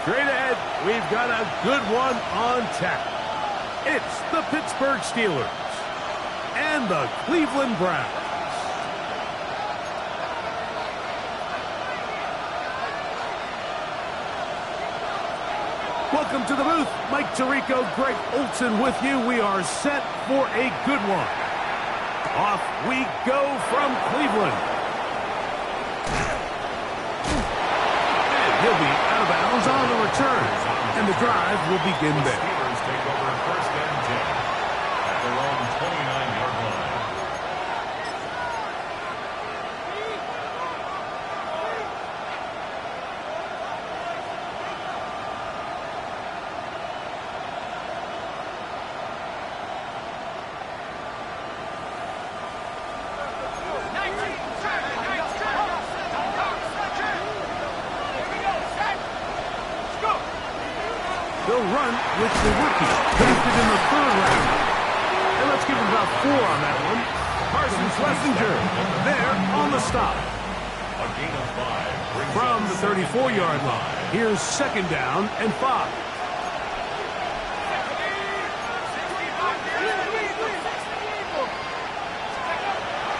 Straight ahead, we've got a good one on tap. It's the Pittsburgh Steelers and the Cleveland Browns. Welcome to the booth. Mike Tirico, Greg Olson with you. We are set for a good one. Off we go from Cleveland. And he'll be out of bounds on the return. And the drive will begin there. Steelers take over first and 10 at their own 29-yard line. They'll run with the rookie, drafted in the third round. And let's give him about 4 on that one. Parsons Schlesinger, there on the stop. A gain of 5. From the 34-yard line, here's second down and 5.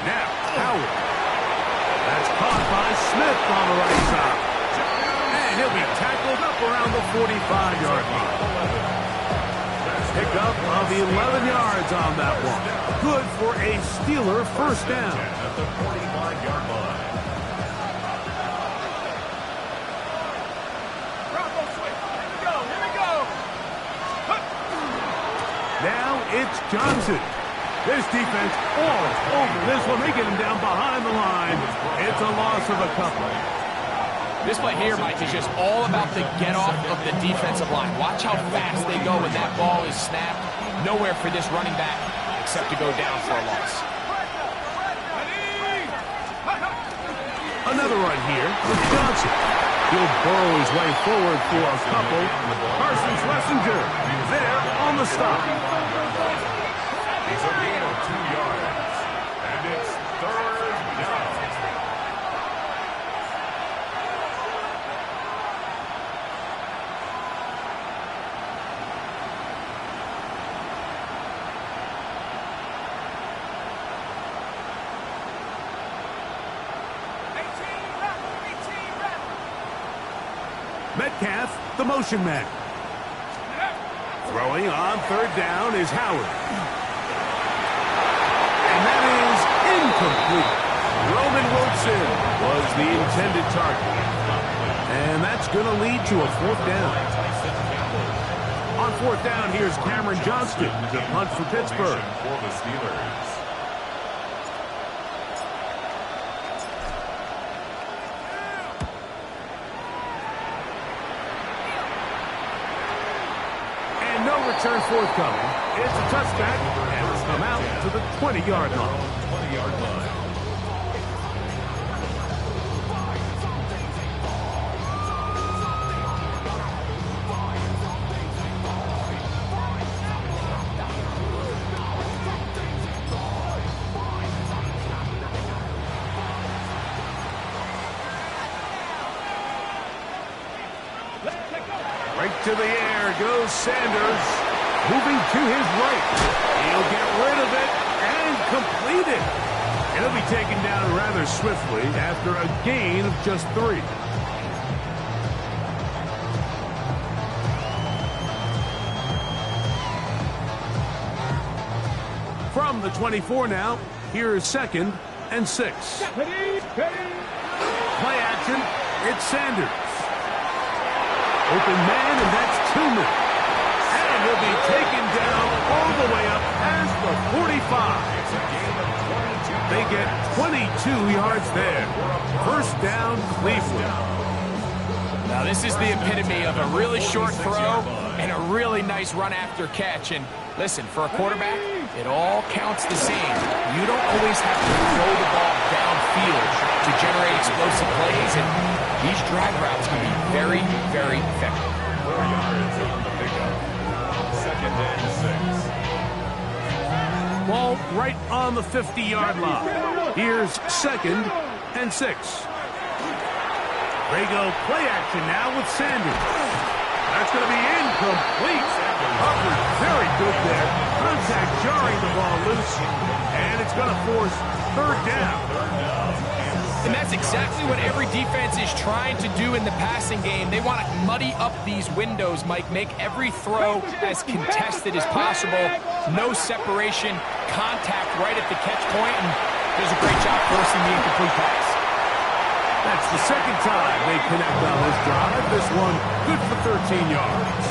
Now, Howard. That's caught by Smith on the right side. And he'll be tackled up around the 45-yard line. Pickup of 11 yards on that one. Good for a Steeler first down. At the 45-yard line. Now it's Johnson. This defense all over this one. They get him down behind the line. It's a loss of a couple. This play here, Mike, is just all about the get-off of the defensive line. Watch how fast they go when that ball is snapped. Nowhere for this running back except to go down for a loss. Another run here with Johnson. He'll burrow his way forward for a couple. Parsons Schlesinger there on the stop. It's a gain of 2 yards. And it's third down. Metcalf, the motion man. Throwing on third down is Howard. And that is incomplete. Roman Wilson was the intended target. And that's going to lead to a fourth down. On fourth down, here's Cameron Johnston to punt for Pittsburgh. For the Steelers. Return forthcoming. It's a touchback, and it's come out to the 20-yard line. 20-yard line. Right to the air goes Sanders. Moving to his right. He'll get rid of it and complete it. And he'll be taken down rather swiftly after a gain of just 3. From the 24 now, here is second and 6. Play action. It's Sanders. Open man, and that's Tillman. And he'll be taken down all the way up past the 45. They get 22 yards there. First down, Cleveland. Now, this is the epitome of a really short throw and a really nice run after catch. And listen, for a quarterback, it all counts the same. You don't always have to throw the ball downfield to generate explosive plays, and these drag routes can be very, very effective. 4 yards on the pickup. Second and 6. Ball right on the 50-yard line. Here's second and 6. They go play action now with Sanders. That's going to be incomplete. Covered very good there. Contact jarring the ball loose. And it's going to force third down. And that's exactly what every defense is trying to do in the passing game. They want to muddy up these windows, Mike, make every throw as contested as possible. No separation, contact right at the catch point, and does a great job forcing the incomplete pass. That's the second time they connect on this drive. This one good for 13 yards.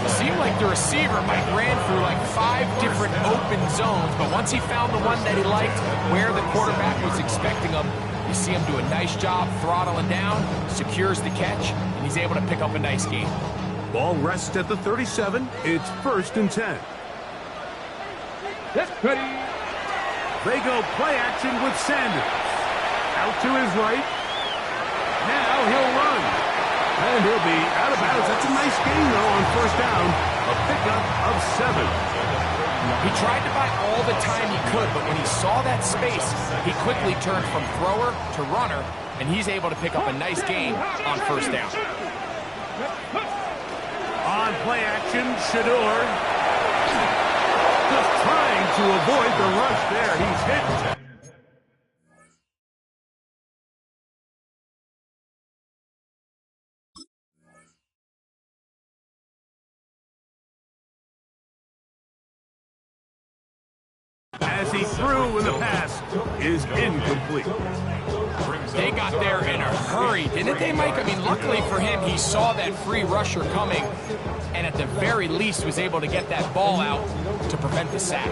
It seemed like the receiver, Mike, ran through like 5 different open zones, but once he found the one that he liked, where the quarterback was expecting him, you see him do a nice job throttling down, secures the catch, and he's able to pick up a nice gain. Ball rests at the 37. It's 1st and 10. Ready. They go play action with Sanders. Out to his right. Now he'll run. And he'll be out of bounds. That's a nice gain, though, on 1st down. A pickup of 7. He tried to buy all the time he could, but when he saw that space, he quickly turned from thrower to runner, and he's able to pick up a nice gain on 1st down. On play action, Shador. Just trying to avoid the rush there. He's hit. As he threw in the pass is incomplete. They got there in a hurry, didn't they, Mike? I mean, luckily for him, he saw that free rusher coming, and at the very least was able to get that ball out to prevent the sack.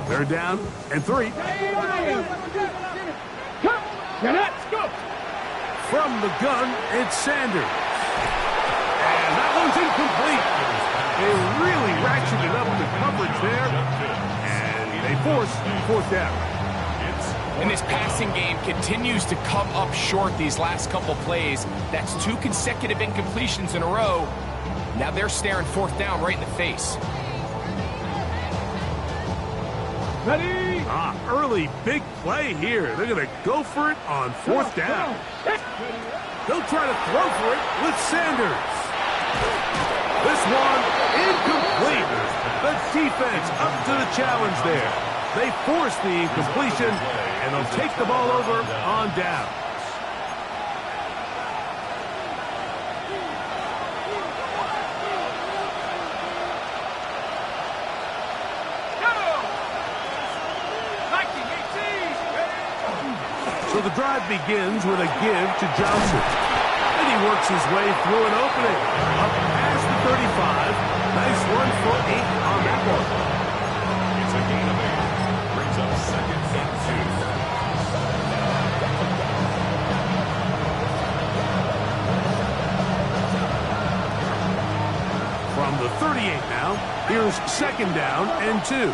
3rd down and 3. From the gun, it's Sanders. And that one's incomplete. They really ratcheted up the coverage there, and they force 4th down. And this passing game continues to come up short these last couple plays. That's 2 consecutive incompletions in a row. Now they're staring 4th down right in the face. Ready. Early big play here. They're going to go for it on 4th down. They'll try to throw for it with Sanders. This one incomplete. The defense up to the challenge there. They force the incompletion, and they'll take the ball over on down. So the drive begins with a give to Johnson. And he works his way through an opening. Up past the 35. Nice run for 8 on that one. It's a gain of 8. Brings up 2nd and 2. From the 38 now, here's 2nd down and 2.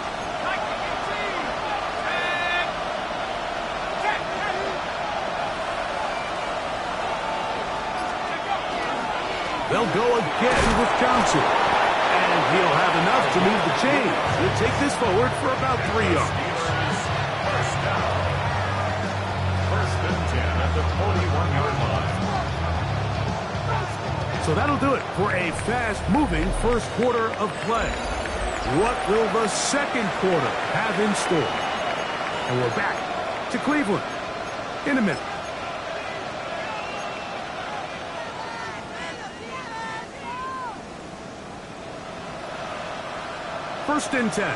They'll go again with Johnson. And he'll have enough to move the chains. He'll take this forward for about 3 yards. 1st down. 1st and 10 at the 41-yard line. So that'll do it for a fast-moving 1st quarter of play. What will the 2nd quarter have in store? And we're back to Cleveland in a minute. 1st and 10.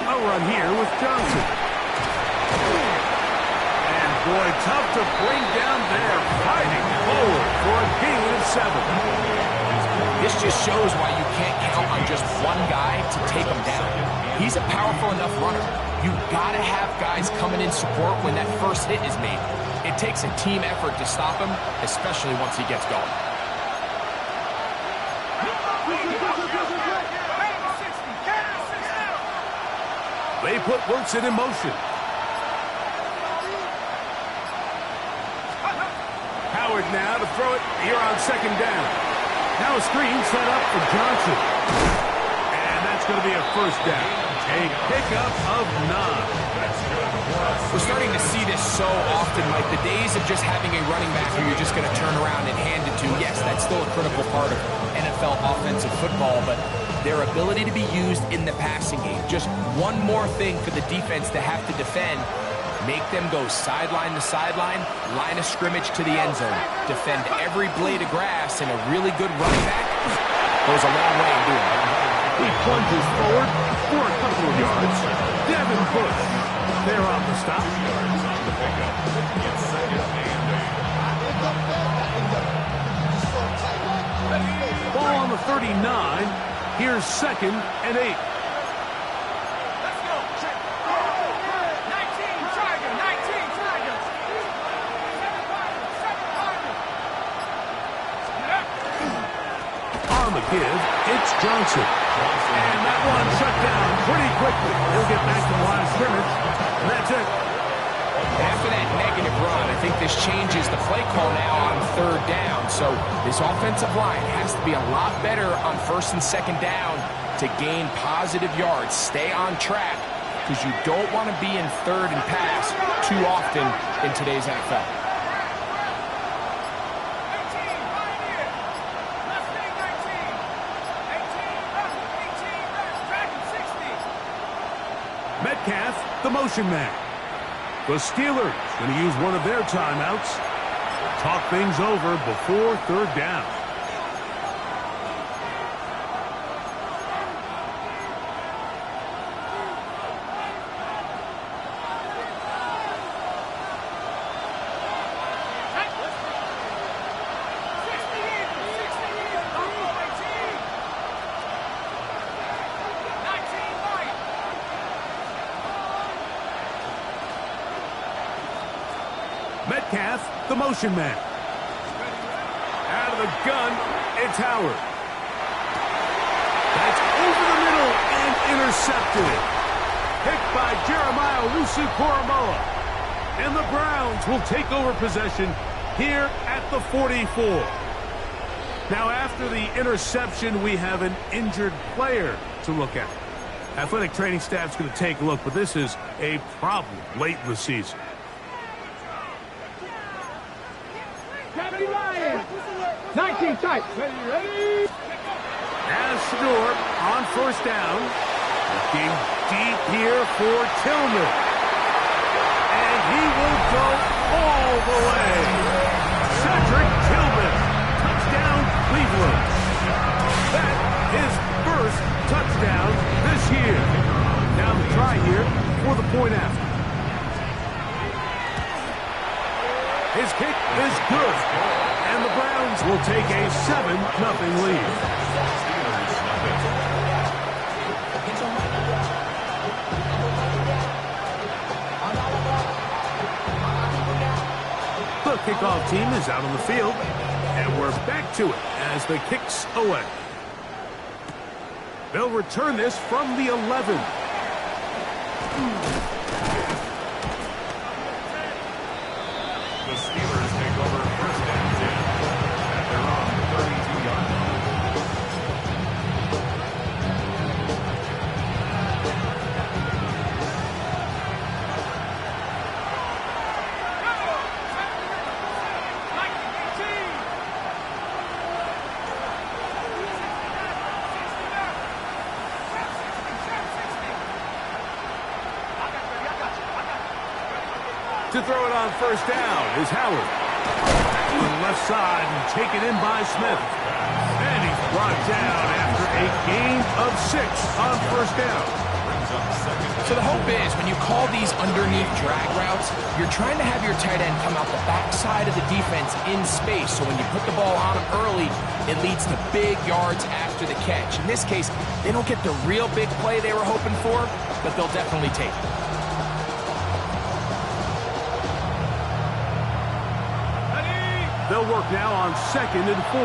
A run here with Johnson. And boy, tough to bring down there. Fighting forward for a gain of 7. This just shows why you can't count on just one guy to take him down. He's a powerful enough runner. You've got to have guys coming in support when that first hit is made. It takes a team effort to stop him, especially once he gets going. They put Wilson in motion. Howard now to throw it here on 2nd down. Now a screen set up for Johnson. And that's going to be a 1st down. A pickup of 9. so often, Mike, the days of just having a running back who you're just going to turn around and hand it to, yes, that's still a critical part of NFL offensive football, but their ability to be used in the passing game, just one more thing for the defense to have to defend, make them go sideline to sideline, line of scrimmage to the end zone, defend every blade of grass, and a really good running back goes a long way in doing that. He plunges forward for a couple of yards. Devin Bush there on the stop. Ball on the 39. Here's 2nd and 8. Let's go. 19, Tiger. 19, Tiger. 7 Tiger. On the give, it's Johnson. And that one shut down pretty quickly. He'll get back to the line of scrimmage, and that's it. After that negative run, I think this changes the play call now on 3rd down. So this offensive line has to be a lot better on 1st and 2nd down to gain positive yards. Stay on track, because you don't want to be in 3rd and pass too often in today's NFL. Metcalf, the motion man. The Steelers going to use one of their timeouts. Talk things over before 3rd down. Metcalf, the motion man. Out of the gun, it's Howard. That's over the middle and intercepted. Picked by Jeremiah Owusu-Koramoah. And the Browns will take over possession here at the 44. Now, after the interception, we have an injured player to look at. Athletic training staff's going to take a look, but this is a problem late in the season. Kevin Ryan. 19 tight. Ready? As Shador on 1st down. Looking deep here for Tillman. And he will go all the way. Cedric Tillman. Touchdown, Cleveland. That is first touchdown this year. Now the try here for the point after. His kick is good. And the Browns will take a 7-0 lead. The kickoff team is out on the field. And we're back to it as the kick's away. They'll return this from the 11. The Steelers take over 1st and 10 at their own 32-yard line. To throw it on 1st down is Howard. To the left side and taken in by Smith. And he's brought down after a gain of 6 on 1st down. So the hope is when you call these underneath drag routes, you're trying to have your tight end come out the backside of the defense in space. So when you put the ball on him early, it leads to big yards after the catch. In this case, they don't get the real big play they were hoping for, but they'll definitely take it. They'll work now on 2nd and 4.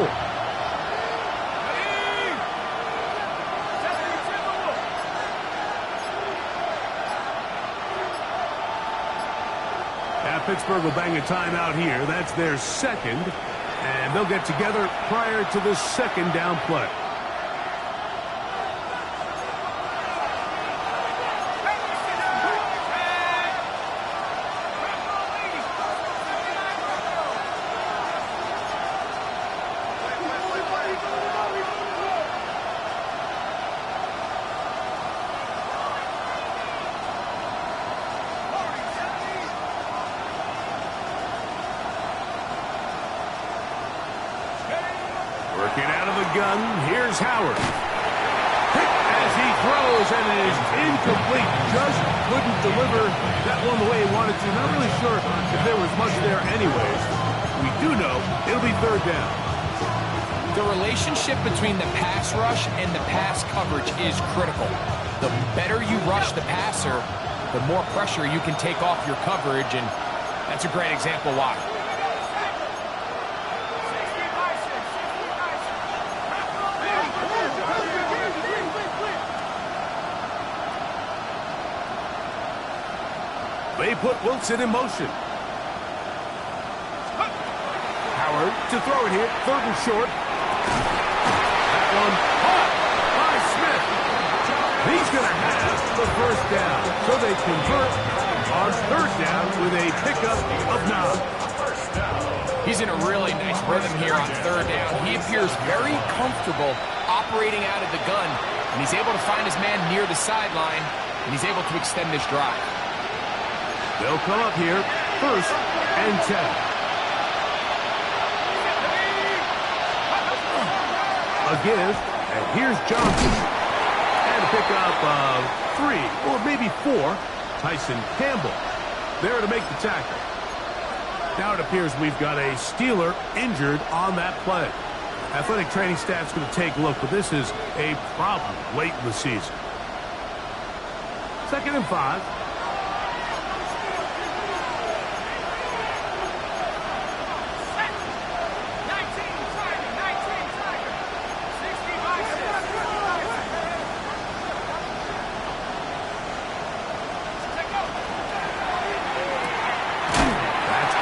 Now Pittsburgh will bang a timeout here. That's their 2nd. And they'll get together prior to the 2nd down play. gun, here's Howard. As he throws, and it is incomplete. Just couldn't deliver that one the way he wanted to. Not really sure if there was much there anyways. We do know it'll be third down. The relationship between the pass rush and the pass coverage is critical. The better you rush the passer, the more pressure you can take off your coverage, and that's a great example why. They put Wilson in motion. Howard to throw it here, third and short. That one caught by Smith. He's going to have the first down. So they convert on third down with a pickup of 9. He's in a really nice rhythm here on third down. He appears very comfortable operating out of the gun, and he's able to find his man near the sideline, and he's able to extend this drive. They'll come up here, first and 10. A give, and here's Johnson. And a pickup of 3, or maybe 4, Tyson Campbell there to make the tackle. Now it appears we've got a Steeler injured on that play. Athletic training staff's going to take a look, but this is a problem late in the season. 2nd and 5.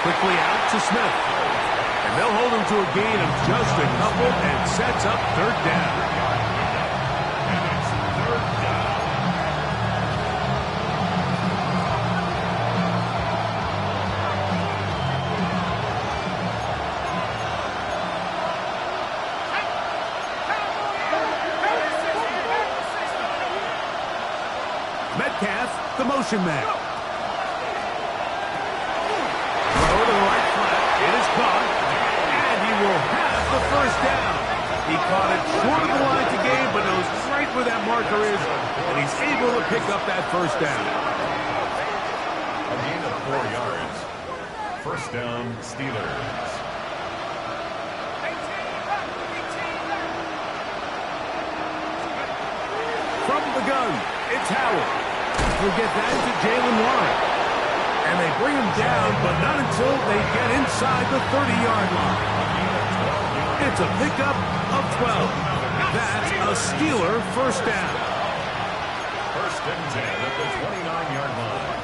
Quickly out to Smith. And they'll hold him to a gain of just a couple and sets up third down. And it's third down. Metcalf, the motion man. Will have the first down. He caught it short of the line to gain, but knows right where that marker is, and he's able to pick up that first down. A gain of 4 yards. First down, Steelers. From the gun, it's Howard. He'll get that to Jalen Warren. And they bring him down, but not until they get inside the 30-yard line. It's a pickup of 12. That's a Steeler first down. First and 10 at the 29-yard line.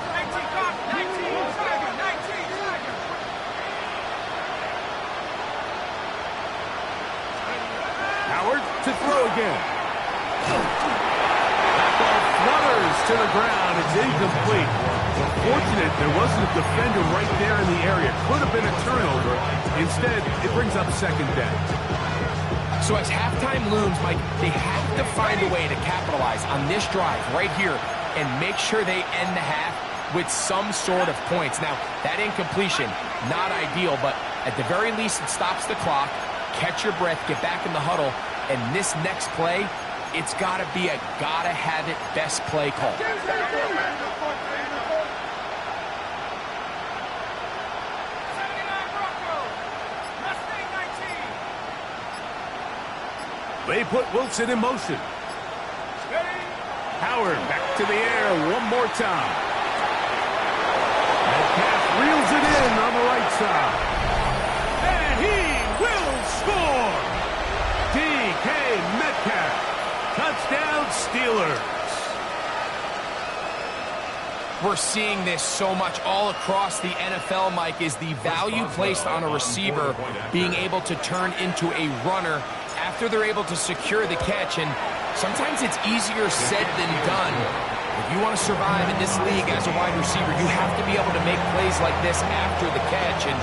Howard to throw again. That ball flutters to the ground. It's incomplete. Fortunate there wasn't a defender right there in the area. Could have been a turnover. Instead, it brings up second down. So as halftime looms, Mike, they have to find a way to capitalize on this drive right here and make sure they end the half with some sort of points. Now, that incompletion, not ideal, but at the very least, it stops the clock. Catch your breath, get back in the huddle, and this next play, it's got to be a gotta-have-it best play call. They put Wilson in motion. Howard back to the air one more time. Metcalf reels it in on the right side. And he will score! DK Metcalf. Touchdown Steelers. We're seeing this so much all across the NFL, Mike, is the value placed on a receiver being able to turn into a runner after they're able to secure the catch. And sometimes it's easier said than done. If you want to survive in this league as a wide receiver, you have to be able to make plays like this after the catch. And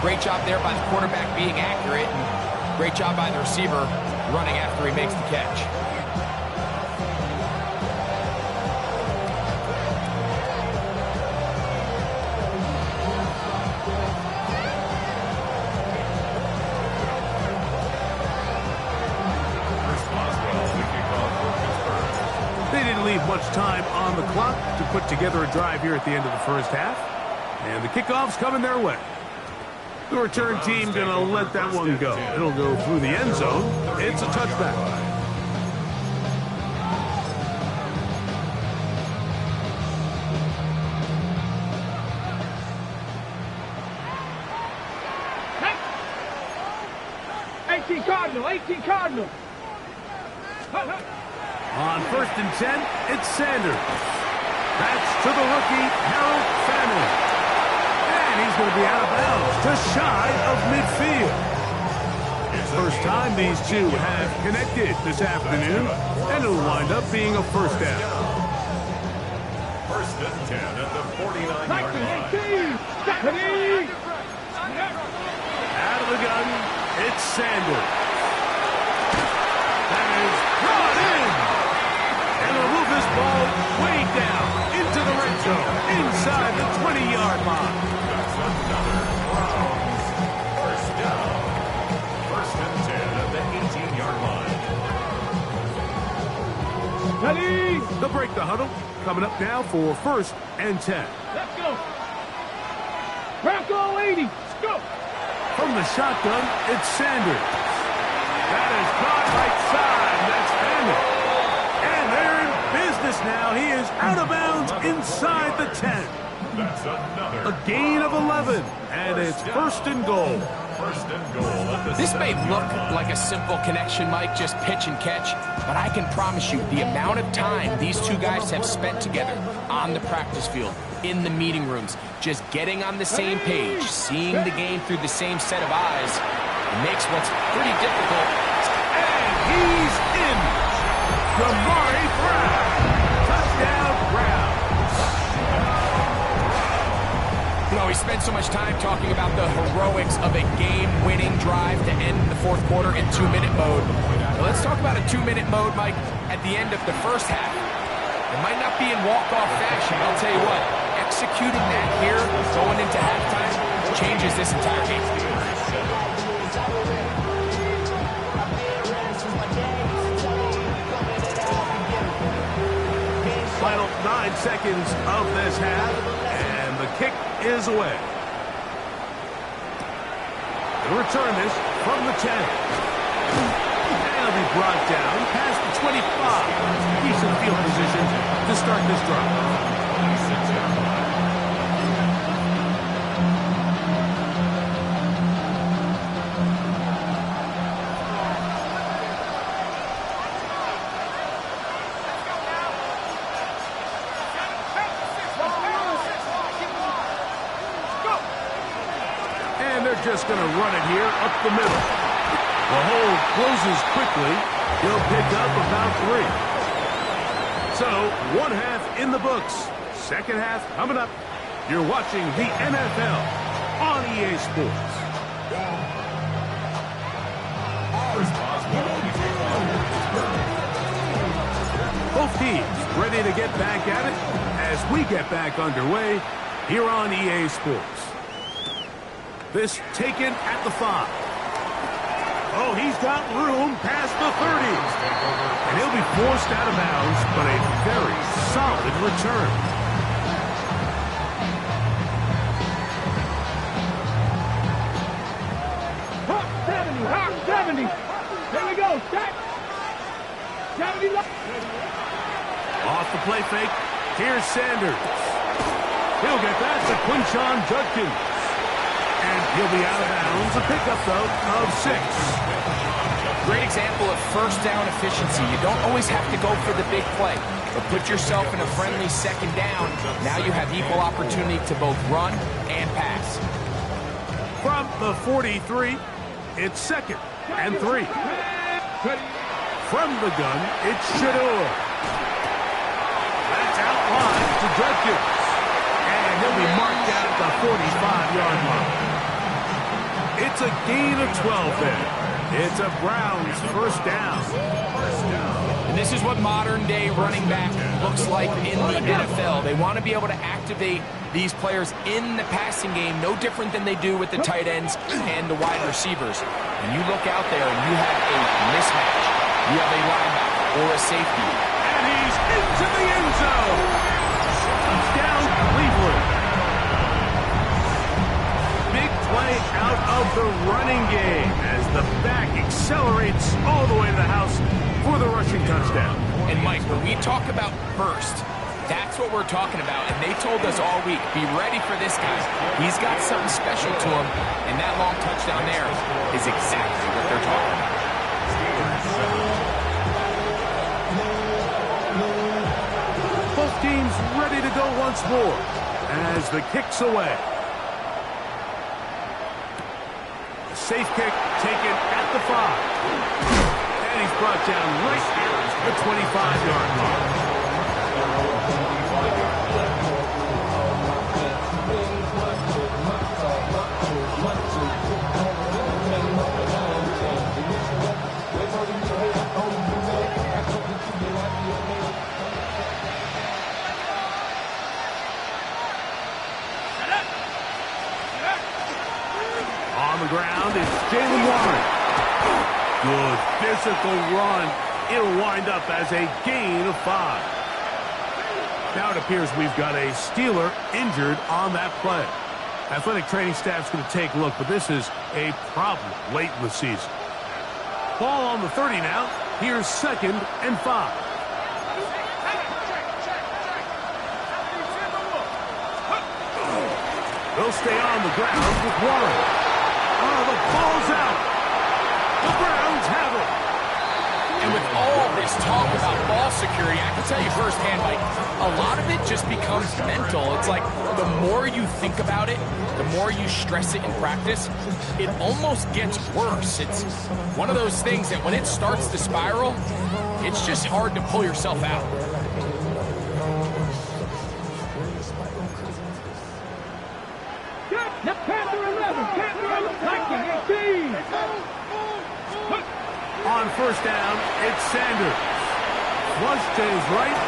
great job there by the quarterback being accurate, and great job by the receiver running after he makes the catch. clock to put together a drive here at the end of the first half. And the kickoff's coming their way. The return team going to let that one go. It'll go through the end zone. It's a touchback. Cardinal, 18 Cardinal. On 1st and 10, it's Sanders. That's to the rookie, Harold Fanning. And he's going to be out of bounds, just shy of midfield. First time these two have connected this afternoon, and it'll wind up being a first down. 1st and 10 at the 49-yard line. Out of the gun, it's Sanders. That is brought in. And they'll move this ball way down into the red zone, inside the 20-yard line. That's another Browns first down. 1st and 10 at the 18-yard line. Ready? They'll break the huddle. Coming up now for 1st and 10. Let's go. Bronco 80. Let's go. From the shotgun, it's Sanders. That is caught right side. That's Fanning. And they're in business now. He is out of bounds inside the 10. That's another. A gain of 11. And it's 1st and goal. 1st and goal at the This may 7-yard look line. like a simple connection, Mike, just pitch and catch, but I can promise you the amount of time these two guys have spent together on the practice field, in the meeting rooms, just getting on the same page, seeing the game through the same set of eyes, makes what's pretty difficult. And he's in. Jamari Brown. Touchdown, Brown. You know, we spent so much time talking about the heroics of a game-winning drive to end the 4th quarter in 2-minute mode. Now let's talk about a 2-minute mode, Mike, at the end of the first half. It might not be in walk-off fashion, but I'll tell you what, executing that here, going into halftime, changes this entire game. Final 9 seconds of this half, and the kick is away. They'll return this from the 10. And it'll be brought down past the 25. Decent field position to start this drive. Just going to run it here up the middle. The hole closes quickly. He'll pick up about 3. So, 1 half in the books. 2nd half coming up. You're watching the NFL on EA Sports. Both teams ready to get back at it as we get back underway here on EA Sports. This taken at the 5. Oh, he's got room past the 30. And he'll be forced out of bounds, but a very solid return. Hot 70. There we go. Set. 70 left. Off the play fake. Here's Sanders. He'll get that to Quinshon Judkins. And he'll be out of bounds. A pickup, though, of 6. Great example of first down efficiency. You don't always have to go for the big play, but put yourself in a friendly 2nd down. Now you have equal opportunity to both run and pass. From the 43, it's 2nd and 3. From the gun, it's Shador. That's outlined to Judkins. And he'll be marked out at the 45-yard line. It's a gain of 12 there. It's a Browns first down. And this is what modern-day running back looks like in the NFL. They want to be able to activate these players in the passing game, no different than they do with the tight ends and the wide receivers. And you look out there and you have a mismatch. You have a linebacker or a safety. And he's into the end zone. And Mike, when we talk about burst, that's what we're talking about. And they told us all week, be ready for this guy. He's got something special to him. And that long touchdown there is exactly what they're talking about. Both teams ready to go once more as the kick's away. A safe kick taken at the 5. And he's brought down right here at the 25-yard line. On the ground is Jalen Warren. Good physical run. It'll wind up as a gain of 5. Now it appears we've got a Steeler injured on that play. Athletic training staff's going to take a look, but this is a problem late in the season. Ball on the 30 now. Here's 2nd and 5. They'll stay on the ground with Warren. Oh, the ball's out. The Browns have it. And with all this talk about ball security, I can tell you firsthand, Mike, a lot of it just becomes mental. It's like the more you think about it, the more you stress it in practice, it almost gets worse. It's one of those things that when it starts to spiral, it's just hard to pull yourself out. On 1st down, it's Sanders. Flush to his right.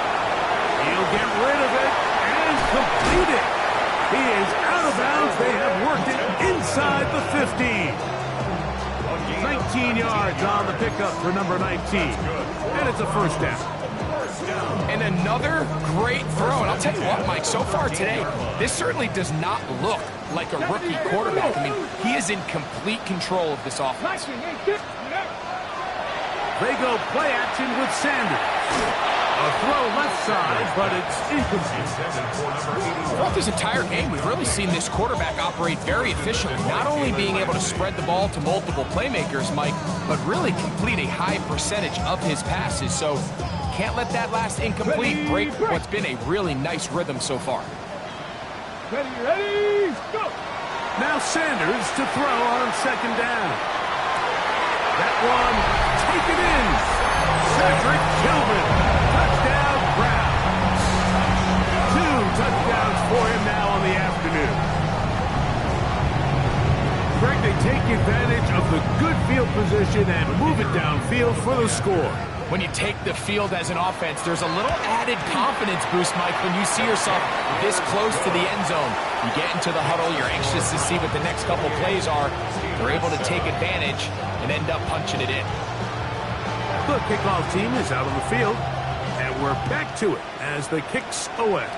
He'll get rid of it and complete it. He is out of bounds. They have worked it inside the 15. 19 yards on the pickup for number 19. And it's a 1st down. And another great throw. And I'll tell you what, Mike, so far today, this certainly does not look like a rookie quarterback. I mean, he is in complete control of this offense. They go play action with Sanders. A throw left side, but it's incomplete. Throughout this entire game, we've really seen this quarterback operate very efficiently, not only being able to spread the ball to multiple playmakers, Mike, but really complete a high percentage of his passes. So can't let that last incomplete break what's been a really nice rhythm so far. Ready, go! Now Sanders to throw on 2nd down. That one taken in. Cedric Tillman. Touchdown, Browns. 2 touchdowns for him now on the afternoon. Greg, they take advantage of the good field position and move it downfield for the score. When you take the field as an offense, there's a little added confidence boost, Mike, when you see yourself this close to the end zone. You get into the huddle, you're anxious to see what the next couple plays are. They're able to take advantage and end up punching it in. The kickoff team is out on the field, and we're back to it as the kick's away.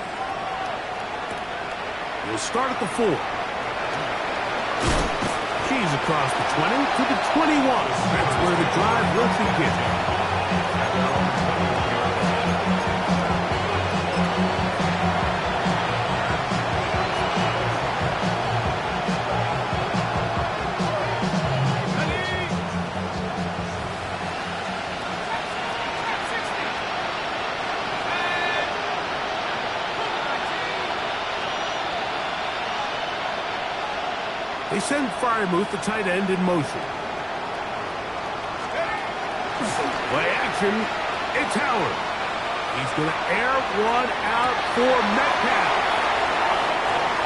We'll start at the 4. She's across the 20 to the 21. That's where the drive will begin. They send Fryermuth, the tight end, in motion. Play action. It's Howard. He's going to air one out for Metcalf.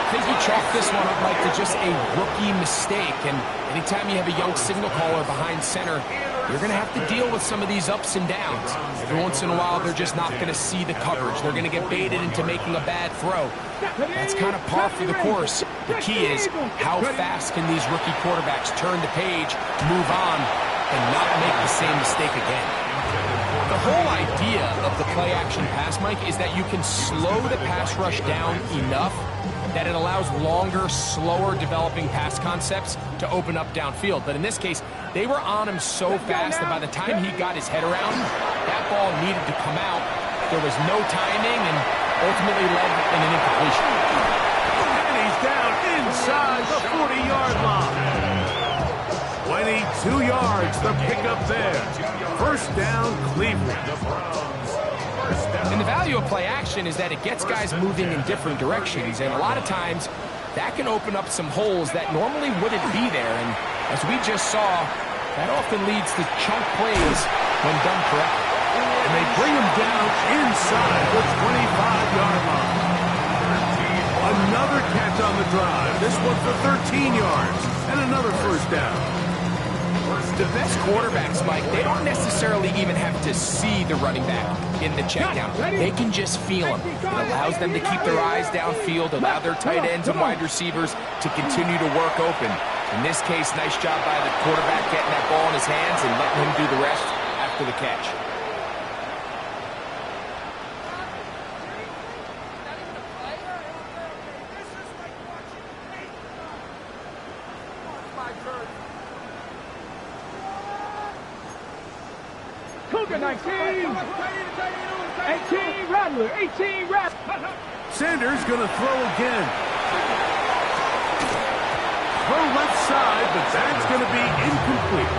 I think you chalk this one up, Mike, to just a rookie mistake. And anytime you have a young signal caller behind center, you're going to have to deal with some of these ups and downs. Every once in a while, they're just not going to see the coverage. They're going to get baited into making a bad throw. That's kind of par for the course. The key is how fast can these rookie quarterbacks turn the page, move on, and not make the same mistake again. The whole idea of the play-action pass, Mike, is that you can slow the pass rush down enough that it allows longer, slower developing pass concepts to open up downfield. But in this case, they were on him so fast that by the time he got his head around, that that ball needed to come out. There was no timing and ultimately led in an incompletion. And he's down inside the 40-yard line. 22 yards, the pickup there. First down, Cleveland. And the value of play action is that it gets guys moving in different directions, and a lot of times that can open up some holes that normally wouldn't be there. And as we just saw, that often leads to chunk plays when done correctly. And they bring him down inside the 25-yard line. Another catch on the drive. This one for 13 yards and another first down. The best quarterbacks, Mike, they don't necessarily even have to see the running back in the check down. They can just feel him. It allows them to keep their eyes downfield, allow their tight ends and wide receivers to continue to work open. In this case, nice job by the quarterback getting that ball in his hands and letting him do the rest after the catch. Cougar 19. 18 Rattler. 18 Rattler. Sanders going to throw again. Throw left side, but that's going to be incomplete.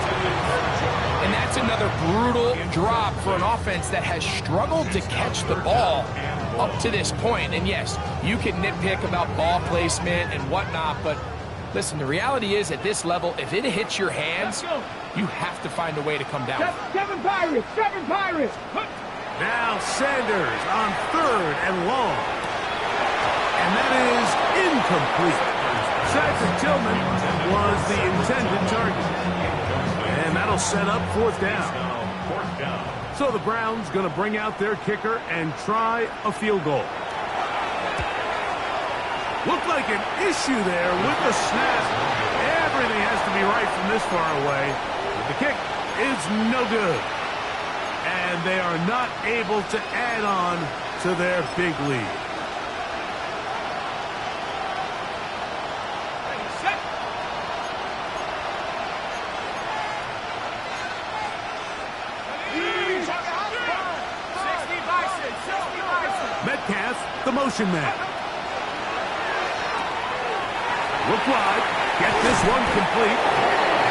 And that's another brutal drop for an offense that has struggled to catch the ball up to this point. And yes, you can nitpick about ball placement and whatnot, but listen, the reality is at this level, if it hits your hands, you have to find a way to come down. Seven Pirates. Now Sanders on third and long. And that is incomplete. Cedric Tillman was the intended target. And that'll set up fourth down. So the Browns going to bring out their kicker and try a field goal. Looked like an issue there with the snap. Everything has to be right from this far away. But the kick is no good. And they are not able to add on to their big lead. Metcalf, the motion man. Look wide. Get this one complete.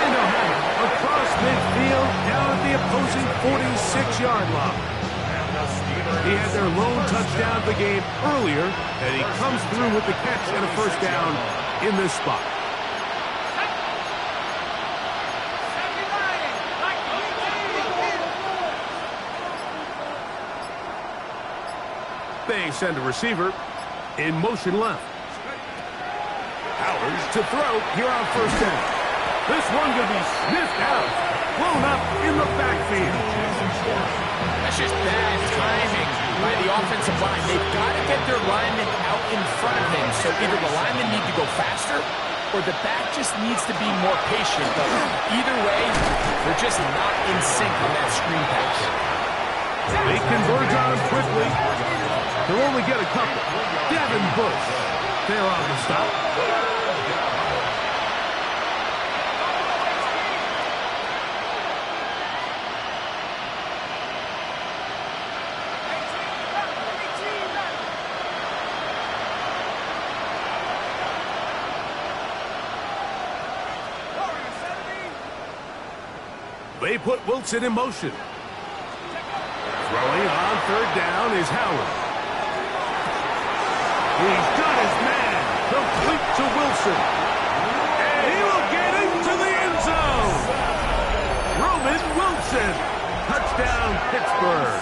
And they'll have it across midfield down at the opposing 46-yard line. He had their lone touchdown of the game earlier, and he comes through with the catch and a first down in this spot. They send a receiver in motion left. Howard to throw here on first down. This one going to be sniffed out. Blown up in the backfield. That's just bad timing by the offensive line. They've got to get their linemen out in front of him. So either the linemen need to go faster or the back just needs to be more patient. But either way, they're just not in sync on that screen pass. They converge on him quickly. They'll only get a couple. Devin Bush. They're on the stop. They put Wilson in motion. Throwing on third down is Howard. He's got his man. Complete to Wilson. And he will get into the end zone. Roman Wilson. Touchdown, Pittsburgh.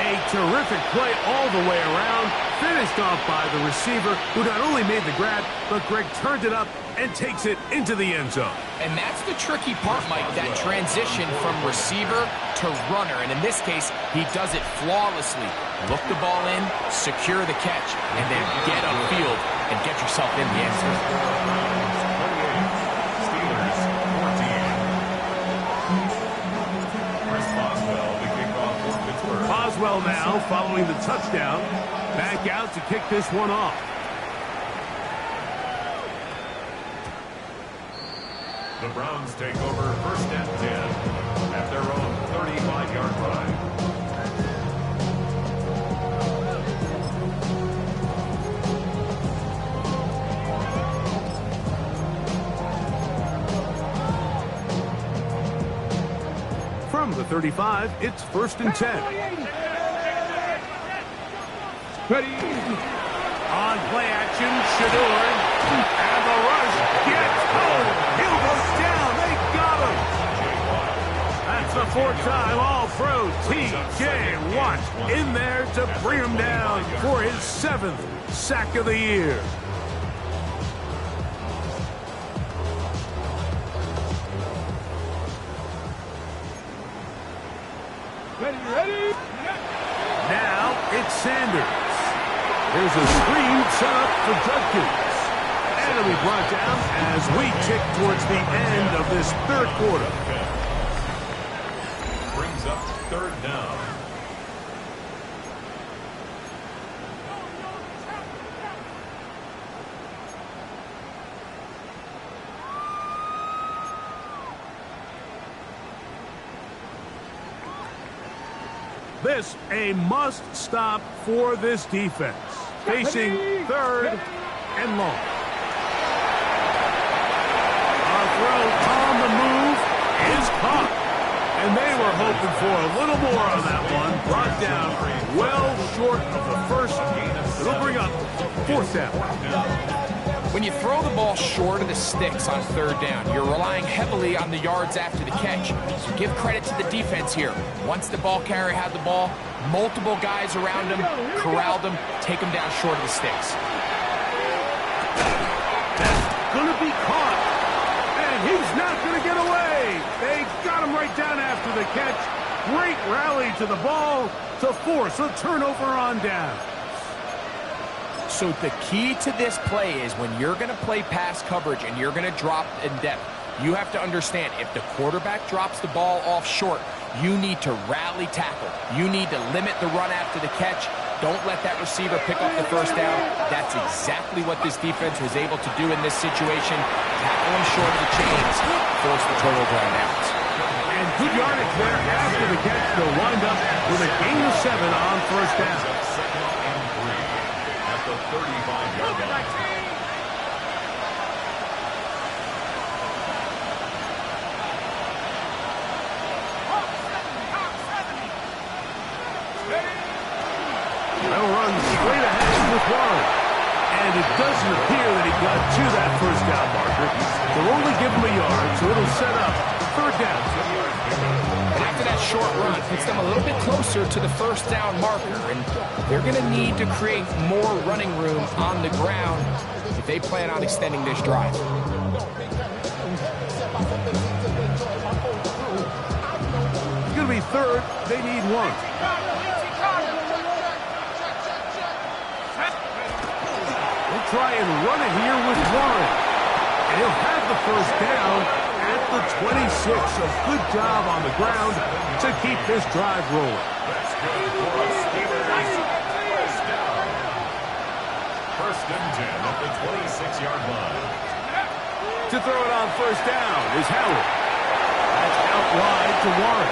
A terrific play all the way around. Finished off by the receiver, who not only made the grab, but Greg turned it up and takes it into the end zone. And that's the tricky part, Mike, that transition from receiver to runner. And in this case, he does it flawlessly. Look the ball in, secure the catch, and then get upfield and get yourself in the end zone. Steelers 14. Chris Boswell, the kickoff for Pittsburgh. Boswell now following the touchdown. Back out to kick this one off. The Browns take over first and 10 at their own 35-yard line. From the 35, it's first and 10. Ready. On play action, Shador. And the rush gets home. Hill goes down. They got him. That's the fourth time All-Pro T.J. Watt in there to bring him down for his 7th sack of the year. Ready. Now it's Sanders. There's a screen set up for Judkins. And it'll be brought down as we tick towards the end of this third quarter. Brings up third down. This a must-stop for this defense. Facing third and long. Our throw on the move is caught. And they were hoping for a little more on that one. Brought down well short of the first. It'll bring up fourth down. When you throw the ball short of the sticks on third down, you're relying heavily on the yards after the catch. So give credit to the defense here. Once the ball carrier had the ball, multiple guys around him, corralled him, take him down short of the sticks. That's going to be caught. And he's not going to get away. They got him right down after the catch. Great rally to the ball to force a turnover on down. So the key to this play is when you're going to play pass coverage and you're going to drop in depth, you have to understand if the quarterback drops the ball off short, you need to rally tackle. You need to limit the run after the catch. Don't let that receiver pick up the first down. That's exactly what this defense was able to do in this situation. Tackle him short of the chains, force the turnover on downs. And good yardage there after the catch. They'll wind up with a gain of 7 on first down. Second and 3 at the 35-yard line. They'll run straight ahead with Warren. And it doesn't appear that he got to that first down marker. They'll only give him a yard, so it'll set up third down. And after that short run, puts them a little bit closer to the first down marker. And they're going to need to create more running room on the ground if they plan on extending this drive. It's going to be third. They need 1. Try and run it here with Warren. And he'll have the first down at the 26. A good job on the ground to keep this drive rolling. That's good for a Steelers first down. First and 10 at the 26-yard line. To throw it on first down is Howard. That's out wide to Warren.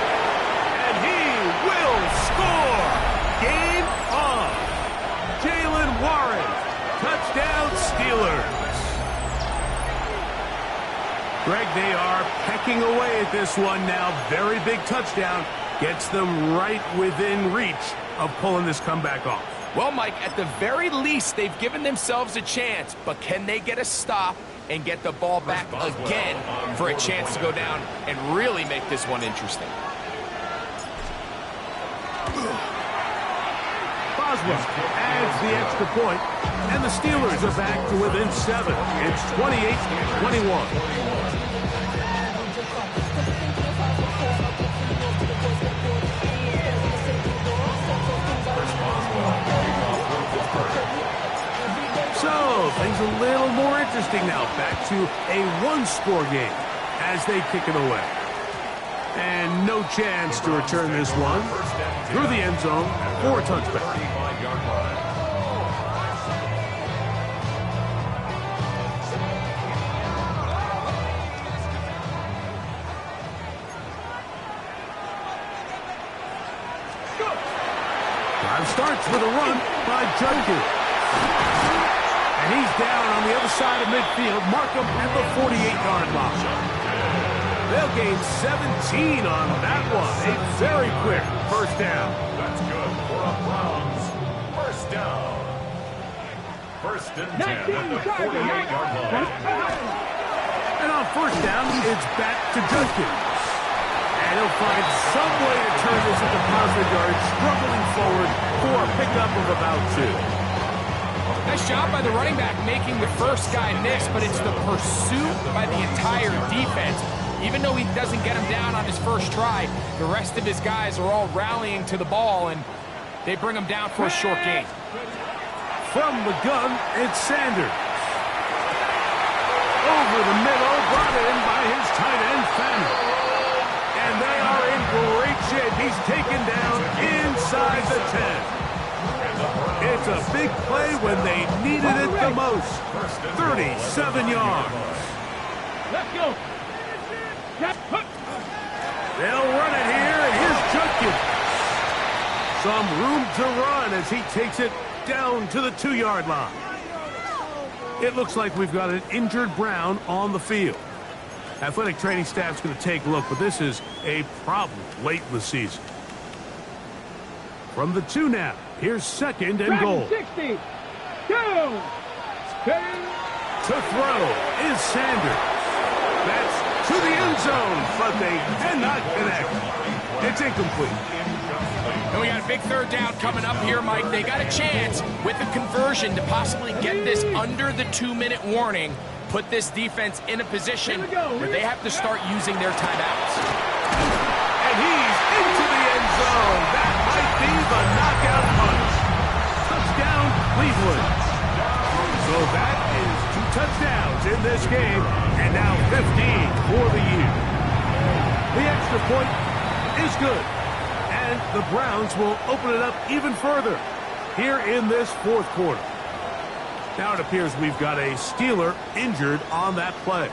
And he will score. Game on. Jalen Warren. Touchdown, Steelers. Greg, they are pecking away at this one now. Very big touchdown. Gets them right within reach of pulling this comeback off. Well, Mike, at the very least, they've given themselves a chance. But can they get a stop and get the ball back again for a chance to go down and really make this one interesting? Boswell adds the extra point, and the Steelers are back to within 7. It's 28-21. So, things a little more interesting now. Back to a one-score game as they kick it away. And no chance to return this one through the end zone for a touchback. 35-yard line. starts with a run by Judkins. And he's down on the other side of midfield. Mark him at the 48-yard line. They'll gain 17 on that one. A very quick first down. That's good for a Browns first down. First and 10 at the 48-yard line. And on first down, it's back to Judkins. And he'll find some way to turn this into positive yards, struggling forward for a pickup of about 2. Nice job by the running back making the first guy miss, but it's the pursuit by the entire defense. Even though he doesn't get him down on his first try, the rest of his guys are all rallying to the ball, and they bring him down for a short gain. From the gun, it's Sanders. Over the middle, brought in by his tight end, Fenner. And they are in great shape. He's taken down inside the 10. It's a big play when they needed it the most. 37 yards. Let's go. They'll run it here, and here's Judkins. Some room to run as he takes it down to the 2-yard line. It looks like we've got an injured Brown on the field. Athletic training staff's going to take a look, but this is a problem late in the season. From the 2 now, here's second and goal. 60. Go. To throw is Sanders. That's to the end zone, but they cannot connect. It's incomplete. And we got a big third down coming up here, Mike. They got a chance with a conversion to possibly get this under the 2-minute warning, put this defense in a position where they have to start using their timeouts. And he's into the end zone. That might be the knockout punch. Touchdown, Cleveland. So that is 2 touchdowns in this game, and now 15 for the year. The extra point is good, and the Browns will open it up even further here in this fourth quarter. Now it appears we've got a Steeler injured on that play.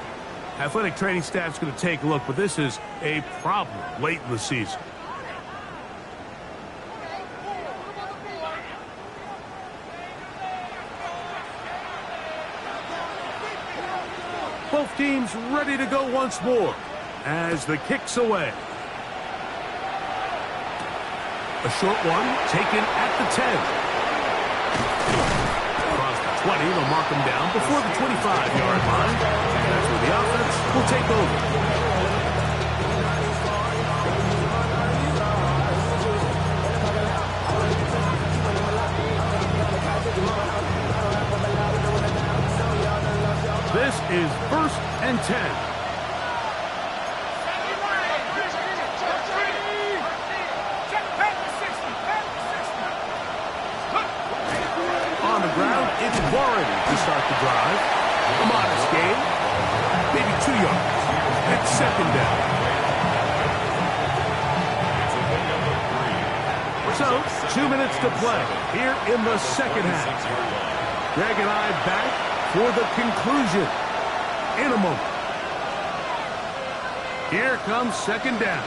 Athletic training staff's going to take a look, but this is a problem late in the season. Both teams ready to go once more as the kick's away. A short one taken at the 10. Across the 20, they'll mark him down before the 25-yard line. That's where the offense will take over. This is first and 10. On the ground, it's Warren to start the drive. A modest gain, maybe 2 yards. It's second down. So, 2 minutes to play here in the second half. Greg and I back for the conclusion in a moment. Here comes second down.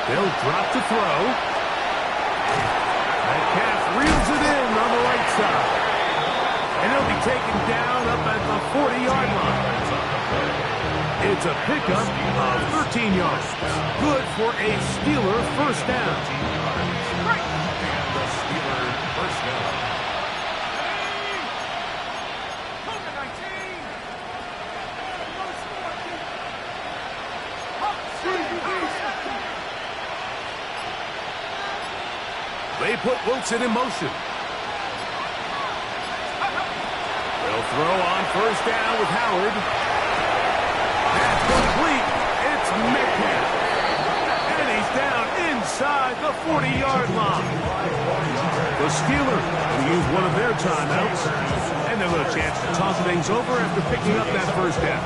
They'll drop to throw. Metcalf reels it in on the right side. And he'll be taken down up at the 40-yard line. It's a pickup of 13 yards. Good for a Steeler first down. And the Steeler first down. They put Wilson in motion. They'll throw on first down with Howard. That's complete. It's Metcalf. And he's down inside the 40-yard line. The Steelers will use one of their timeouts. And they'll have a chance to talk things over after picking up that first down.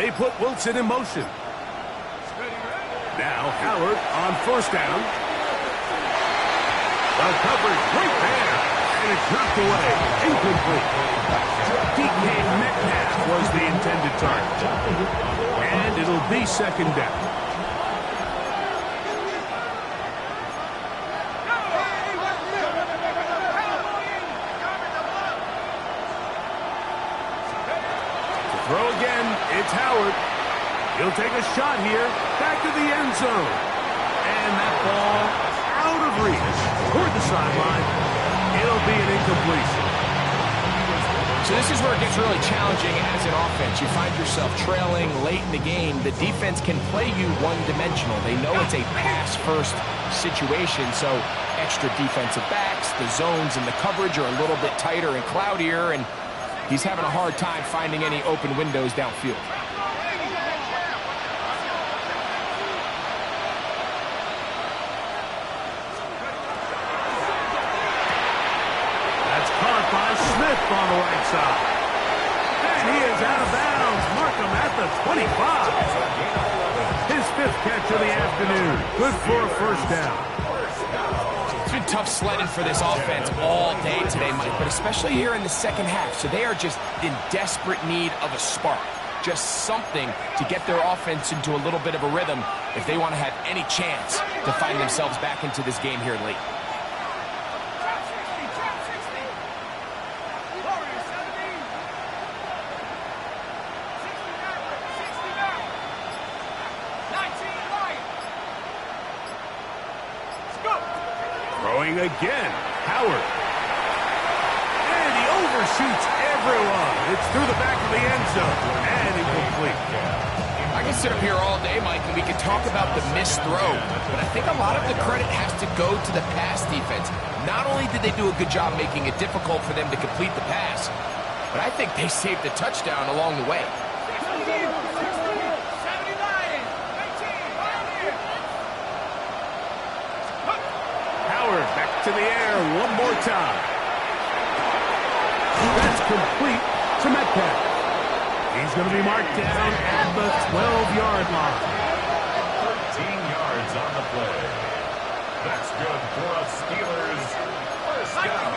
They put Wilson in motion. Now Howard on first down. The coverage right there. And it's knocked away. Incomplete. DK Metcalf was the intended target. And it'll be second down. Throw again, it's Howard. He'll take a shot here, back to the end zone. And that ball out of reach toward the sideline. It'll be an incompletion. So this is where it gets really challenging as an offense. You find yourself trailing late in the game. The defense can play you one-dimensional. They know it's a pass-first situation, so extra defensive backs, the zones and the coverage are a little bit tighter and cloudier, and he's having a hard time finding any open windows downfield. That's caught by Smith on the right side. And he is out of bounds. Mark him at the 25. His fifth catch of the afternoon. Good for a first down. It's been tough sledding for this offense all day today, Mike, but especially here in the second half. So they are just in desperate need of a spark, just something to get their offense into a little bit of a rhythm if they want to have any chance to find themselves back into this game here late. Throwing again, Howard. And he overshoots everyone. It's through the back of the end zone. And incomplete. I can sit up here all day, Mike, and we can talk about the missed throw, but I think a lot of the credit has to go to the pass defense. Not only did they do a good job making it difficult for them to complete the pass, but I think they saved the touchdown along the way. Back to the air one more time. That's complete to Metcalf. He's going to be marked down at the 12-yard line. 13 yards on the play. That's good for a Steelers first down.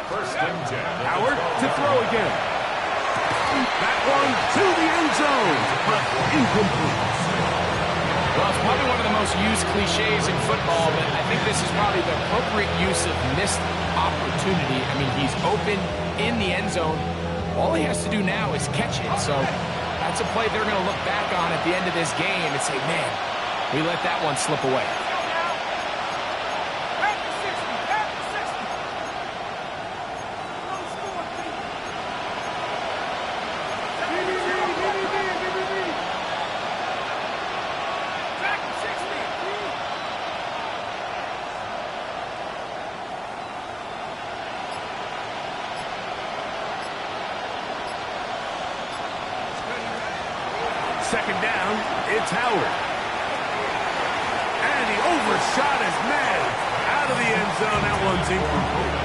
First and 10. Howard to throw again. That one to the end zone, but incomplete. Well, it's probably one of the most used cliches in football, but I think this is probably the appropriate use of missed opportunity. I mean, he's open in the end zone. All he has to do now is catch it. So that's a play they're going to look back on at the end of this game and say, man, we let that one slip away. Second down, it's Howard. And he overshot his man. Out of the end zone, that one's incomplete.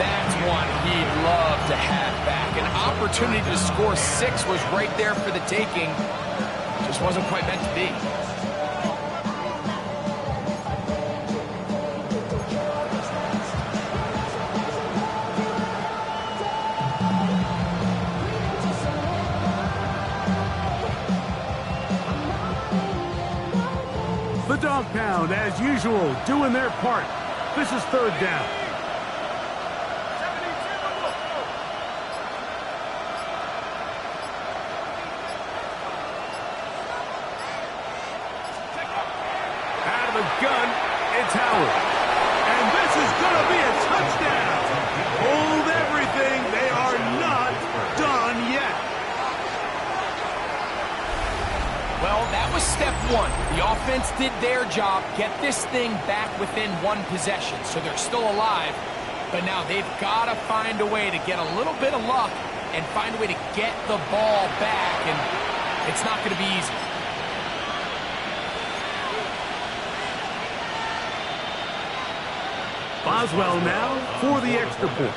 That's one he'd love to have back. An opportunity to score 6 was right there for the taking. Just wasn't quite meant to be. The dog pound, as usual, doing their part. This is third down. Out of the gun, it's Howard. And this is going to be a touchdown. Hold everything. They are not done yet. Well, that was step one. The offense did their job, get this thing back within one possession, so they're still alive. But now they've got to find a way to get a little bit of luck and find a way to get the ball back, and it's not going to be easy. Boswell now for the extra point.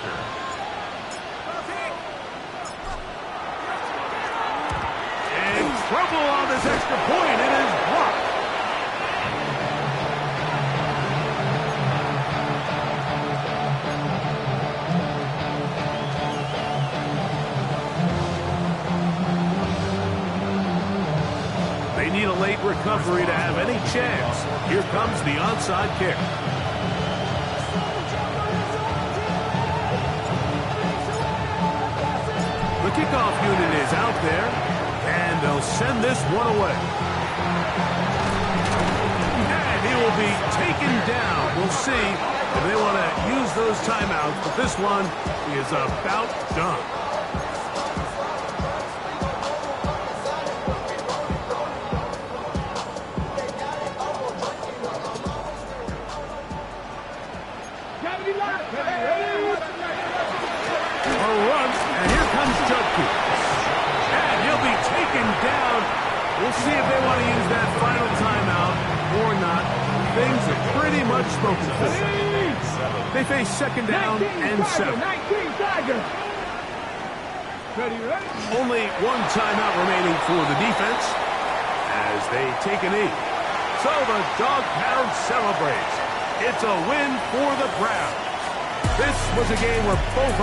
They need a late recovery to have any chance. Here comes the onside kick. The kickoff unit is out there, and they'll send this one away. And he will be taken down. We'll see if they want to use those timeouts, but this one is about done. A run, and here comes Judkey. And he'll be taken down. We'll see if they want to use that final timeout or not. Things are pretty much spoken for. They face second down and 7. Only one timeout remaining for the defense as they take a knee. So the Dog Pound celebrates. It's a win for the Browns. This was a game where both